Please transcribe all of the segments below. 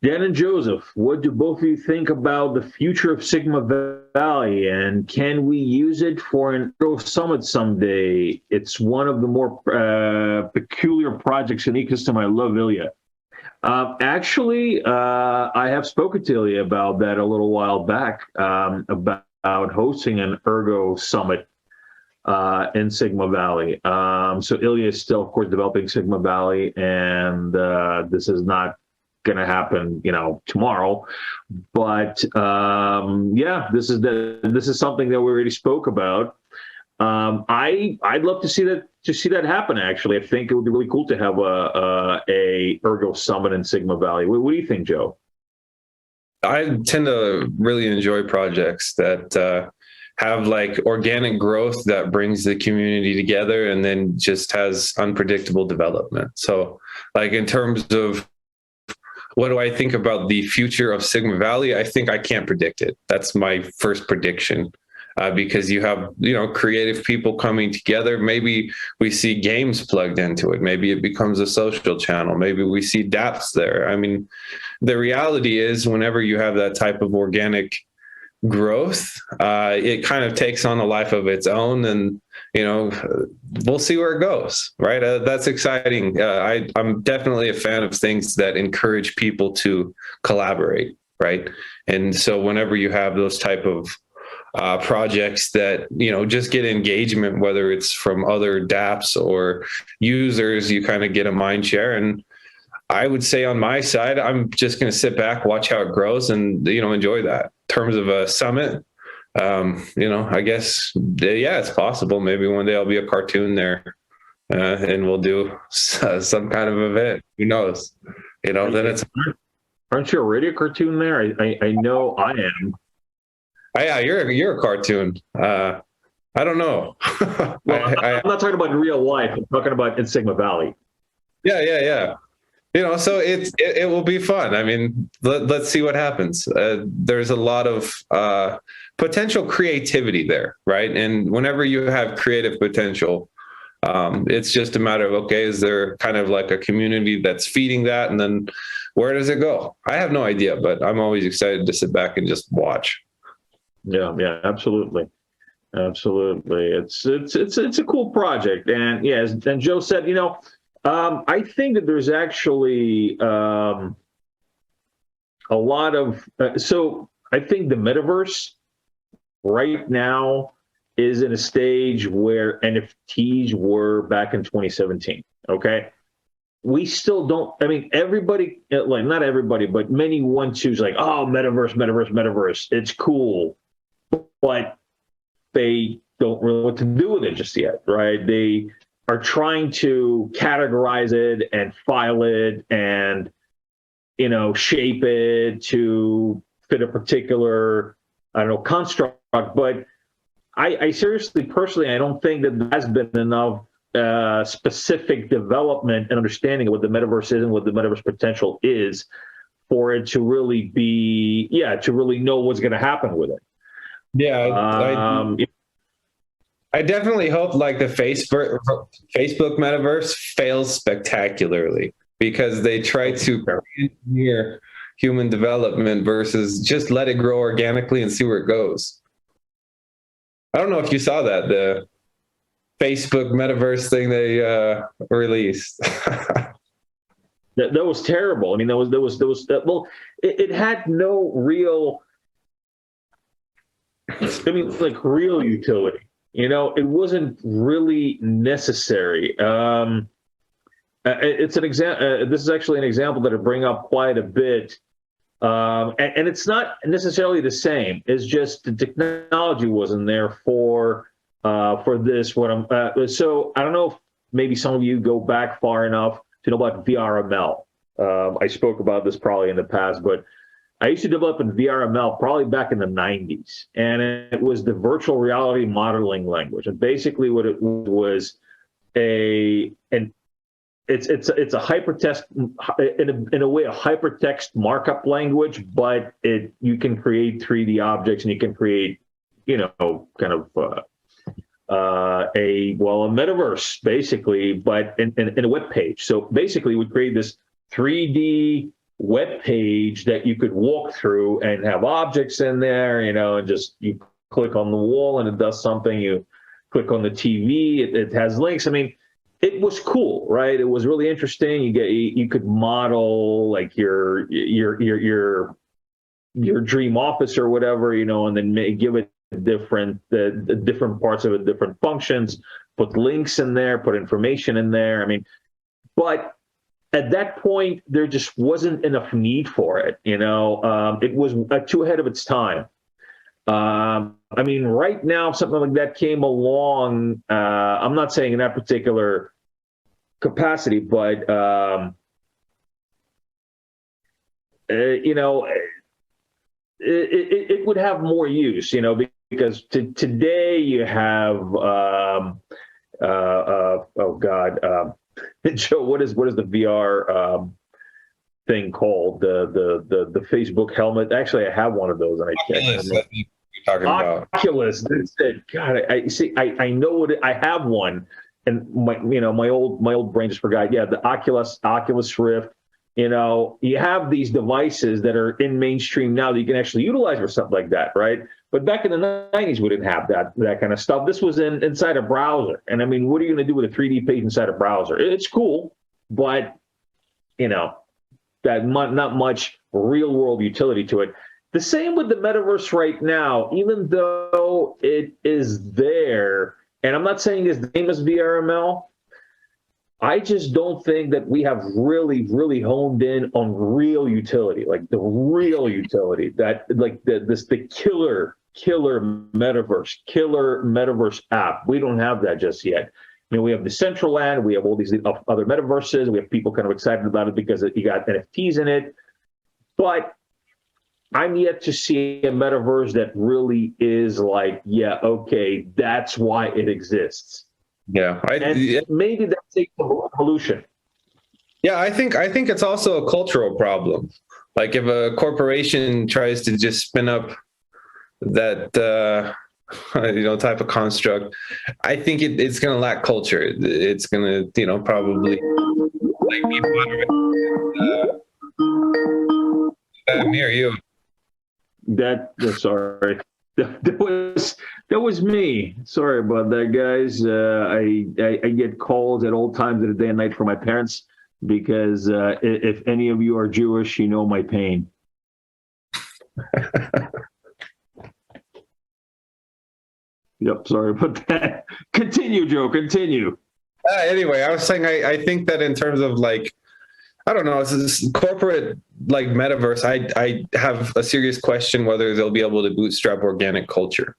Dan and Joseph, what do both of you think about the future of Sigma Valley, and can we use it for an Ergo Summit someday? It's one of the more peculiar projects in the ecosystem. I love Ilya. I have spoken to Ilya about that a little while back, about hosting an Ergo Summit in Sigma Valley. So Ilya is still, of course, developing Sigma Valley, and this is not going to happen, tomorrow. But yeah, this is something that we already spoke about. I'd love to see that happen. Actually, I think it would be really cool to have a Ergo Summit in Sigma Valley. What do you think, Joe? I tend to really enjoy projects that have like organic growth that brings the community together and then just has unpredictable development. So like in terms of what do I think about the future of Sigma Valley? I think I can't predict it. That's my first prediction. Because you have, creative people coming together. Maybe we see games plugged into it. Maybe it becomes a social channel. Maybe we see dApps there. I mean, the reality is whenever you have that type of organic growth, it kind of takes on a life of its own, and we'll see where it goes, right? That's exciting. I'm definitely a fan of things that encourage people to collaborate, right? And so whenever you have those type of projects that just get engagement, whether it's from other dApps or users, you kind of get a mind share. And I would say on my side, I'm just going to sit back, watch how it grows, and enjoy that. In terms of a summit, I guess it's possible. Maybe one day I'll be a cartoon there, and we'll do some kind of event. Who knows? Then it's. Aren't you already a cartoon there? I know I am. Yeah, you're a cartoon. I don't know. Well, I'm not talking about in real life. I'm talking about in Sigma Valley. Yeah. So it will be fun. I mean, let's see what happens. There's a lot of potential creativity there, right? And whenever you have creative potential, it's just a matter of, okay, is there kind of like a community that's feeding that? And then where does it go? I have no idea, but I'm always excited to sit back and just watch. Yeah, absolutely. It's a cool project, and yeah, as Joe said, I think that there's actually a lot of so I think the metaverse right now is in a stage where NFTs were back in 2017. Okay. We still don't, I mean, everybody, like not everybody, but many want to like, oh, metaverse. It's cool. But they don't really know what to do with it just yet, right? They are trying to categorize it and file it and, shape it to fit a particular, construct. But I seriously, personally, I don't think that there has been enough specific development and understanding of what the metaverse is and what the metaverse potential is for it to really be, to really know what's going to happen with it. Yeah, I definitely hope like the Facebook metaverse fails spectacularly because they try to engineer human development versus just let it grow organically and see where it goes. I don't know if you saw that, the Facebook metaverse thing they released. That was terrible. I mean, it had no real, like real utility. It wasn't really necessary. It's an example. This is actually an example that I bring up quite a bit, and it's not necessarily the same. It's just the technology wasn't there for this. So I don't know if maybe some of you go back far enough to know about VRML. I spoke about this probably in the past, but I used to develop in VRML probably back in the 90s, and it was the virtual reality modeling language. And basically, what it was it's a hypertext in a way a hypertext markup language, but you can create 3D objects and you can create kind of a metaverse basically, but in a web page. So basically, we create this 3D web page that you could walk through and have objects in there, and just you click on the wall and it does something. You click on the TV, it has links. I mean, it was cool, right? It was really interesting. You could model like your dream office or whatever, and then give it the different parts of it, different functions, put links in there, put information in there. I mean, but at that point, there just wasn't enough need for it. It was too ahead of its time. I mean, right now, if something like that came along, I'm not saying in that particular capacity, but it would have more use, because today you have, oh God, Joe, what is the VR thing called? The Facebook helmet. Actually, I have one of those, and I can't. You're talking about Oculus. That's it. God, I see. I know it. I have one, and my old brain just forgot. Yeah, the Oculus Rift. You have these devices that are in mainstream now that you can actually utilize for something like that, right? But back in the 90s, we didn't have that kind of stuff. This was inside a browser. And I mean, what are you going to do with a 3D page inside a browser? It's cool, but, not much real world utility to it. The same with the metaverse right now, even though it is there, and I'm not saying it's the same as VRML, I just don't think that we have really, really honed in on real utility, like the real utility, that like the killer metaverse app. We don't have that just yet. We have the Decentraland, we have all these other metaverses, we have people kind of excited about it because you got NFTs in it, but I'm yet to see a metaverse that really is like, yeah, okay, that's why it exists. Yeah, maybe that takes evolution. Yeah, I think it's also a cultural problem. Like if a corporation tries to just spin up that type of construct, I think it's going to lack culture. It's going to probably like be near you. Sorry. That was me. Sorry about that, guys. I get calls at all times of the day and night from my parents because if any of you are Jewish, you know my pain. Yep, sorry about that. Continue, Joe. Continue. Anyway, I was saying I think that in terms of like, I don't know, this corporate like metaverse, I have a serious question whether they'll be able to bootstrap organic culture.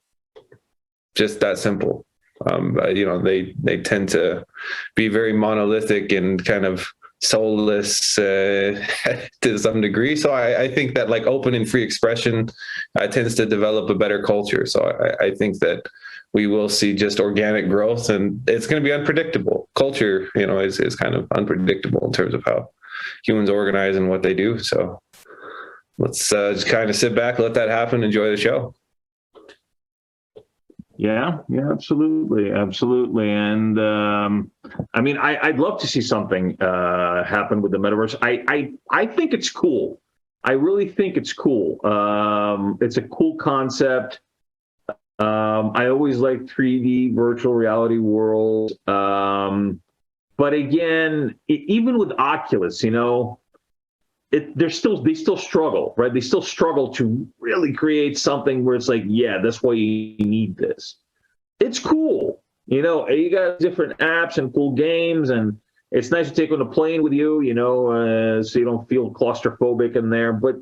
Just that simple. They tend to be very monolithic and kind of soulless to some degree. So I think that like open and free expression tends to develop a better culture. So I think that we will see just organic growth, and it's going to be unpredictable. Culture, is kind of unpredictable in terms of how humans organize and what they do. So let's just kind of sit back, let that happen, enjoy the show. Yeah, absolutely. And I mean, I'd love to see something happen with the metaverse. I think it's cool. I really think it's cool. It's a cool concept. I always like 3D virtual reality worlds. But again, even with Oculus, they still struggle, right? They still struggle to really create something where it's like, yeah, that's why you need this. It's cool. You got different apps and cool games, and it's nice to take on a plane with you, so you don't feel claustrophobic in there. But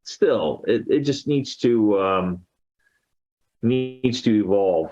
still, it just needs to evolve.